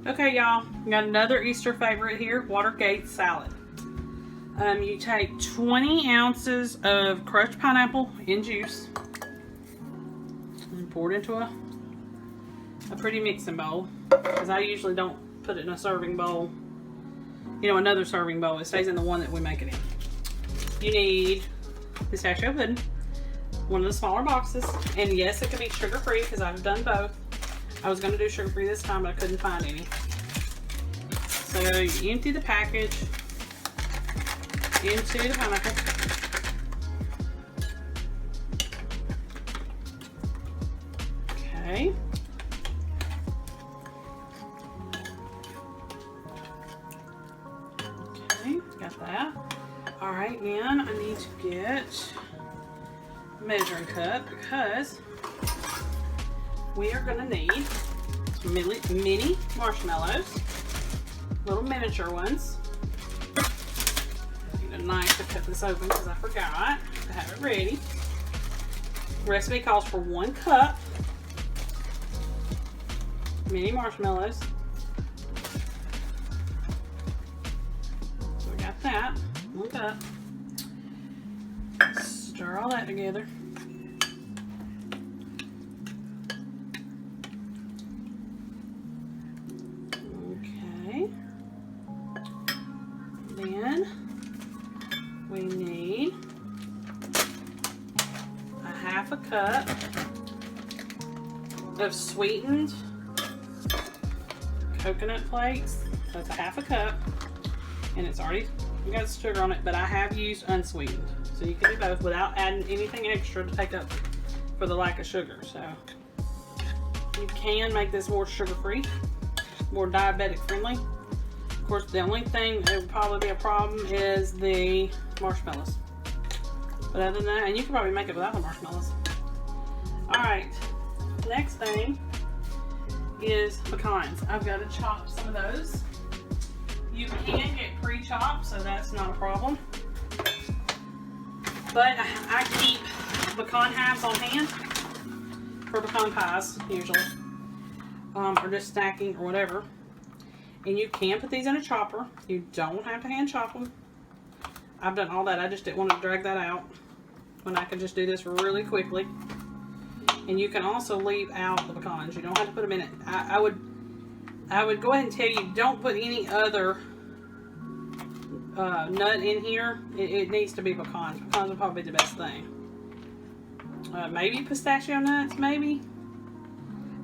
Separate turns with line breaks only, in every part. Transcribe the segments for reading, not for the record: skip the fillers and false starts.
Okay, y'all, got another Easter favorite here, Watergate Salad. You take 20 ounces of crushed pineapple in juice and pour it into a pretty mixing bowl, because I usually don't put it in a serving bowl, another serving bowl. It stays in the one that we make it in. You need pistachio pudding, one of the smaller boxes, and yes, it can be sugar-free because I've done both. I was going to do sugar-free this time, but I couldn't find any. So you empty the package into the pineapple. Okay. Okay, got that. All right, then I need to get a measuring cup because we are going to need some mini marshmallows, little miniature ones. I need a knife to cut this open because I forgot to have it ready. The recipe calls for 1 cup mini marshmallows. So we got that, 1 cup. Stir all that together. Okay. Then we need a 1/2 cup of sweetened coconut flakes. That's a 1/2 cup, and it's already got sugar on it, but I have used unsweetened, so you can do both without adding anything extra to take up for the lack of sugar. So you can make this more sugar-free, more diabetic friendly. Of course, the only thing that would probably be a problem is the marshmallows, but other than that, and you can probably make it without the marshmallows. All right, next thing is pecans. I've got to chop some of those. You can get pre-chopped, so that's not a problem. But I keep pecan halves on hand for pecan pies, usually. Or just snacking or whatever. And you can put these in a chopper. You don't have to hand chop them. I've done all that. I just didn't want to drag that out when I could just do this really quickly. And you can also leave out the pecans. You don't have to put them in it. I would go ahead and tell you, don't put any other nut in here. It needs to be pecans. Pecans are probably the best thing. Maybe pistachio nuts, maybe.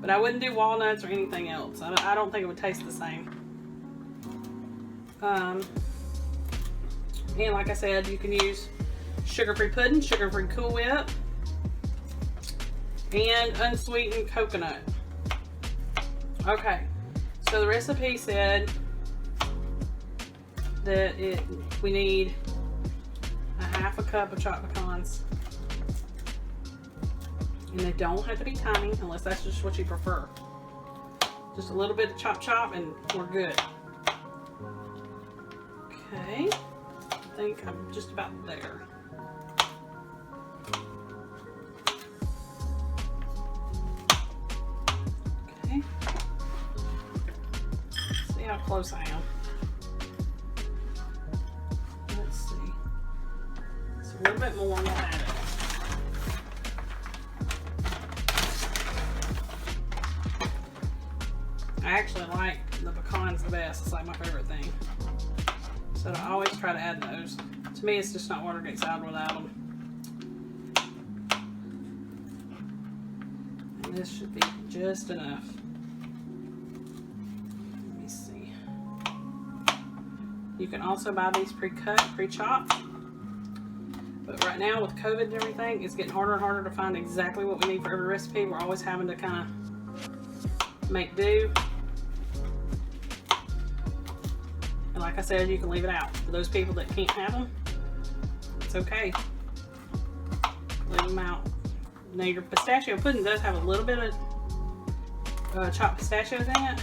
But I wouldn't do walnuts or anything else. I don't think it would taste the same. And like I said, you can use sugar-free pudding, sugar-free Cool Whip, and unsweetened coconut. Okay, so the recipe said that we need a 1/2 cup of chopped pecans, and they don't have to be tiny unless that's just what you prefer. Just a little bit of chop and we're good. Okay, I think I'm just about there. Okay, see how close I am. Let's see. It's a little bit more than that. I actually like the pecans the best. It's like my favorite thing. So I always try to add those. To me, it's just not Watergate salad without them. And this should be just enough. Let me see. You can also buy these pre-cut, pre-chopped. But right now with COVID and everything, it's getting harder and harder to find exactly what we need for every recipe. We're always having to kind of make do. And like I said, you can leave it out. For those people that can't have them, it's okay. Leave them out. Now your pistachio pudding does have a little bit of chopped pistachios in it.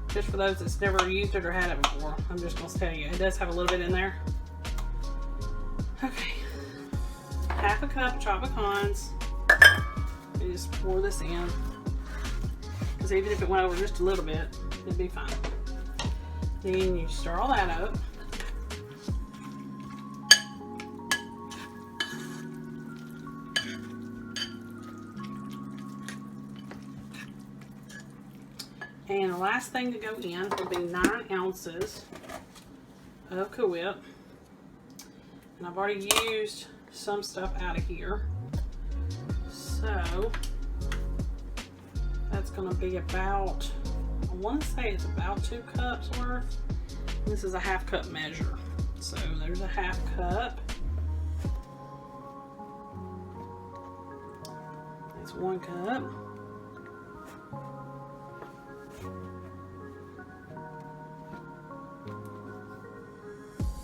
Just for those that's never used it or had it before, I'm just going to tell you, it does have a little bit in there. Okay. 1/2 cup of chopped pecans. You just pour this in. because even if it went over just a little bit, it'd be fine. Then you stir all that up. And the last thing to go in will be 9 ounces of Cool Whip. And I've already used some stuff out of here. So that's going to be about, I want to say it's about 2 cups worth. This is a 1/2 cup measure. So there's a 1/2 cup. That's 1 cup.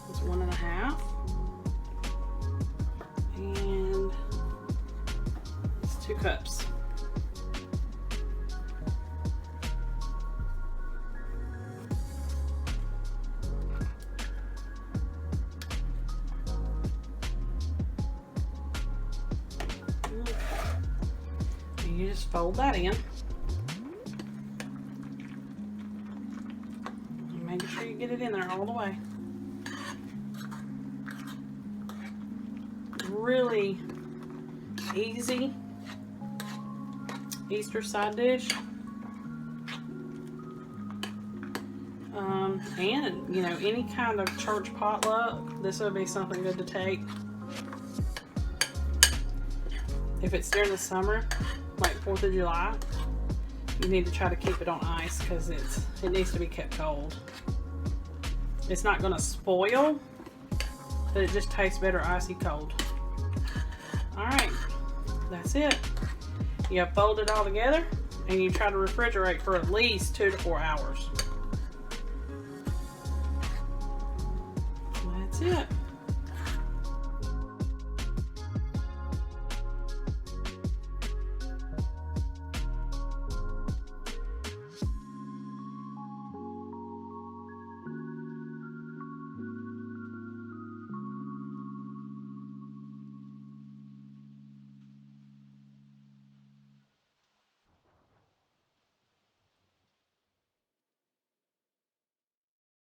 It's 1 1/2. And it's 2 cups. And you just fold that in. And make sure you get it in there all the way. Really easy Easter side dish. And you know, any kind of church potluck, this would be something good to take. If it's during the summer, like 4th of July, you need to try to keep it on ice because it needs to be kept cold. It's not going to spoil, but it just tastes better icy cold. Alright, that's it. You fold it all together and you try to refrigerate for at least 2 to 4 hours. That's it.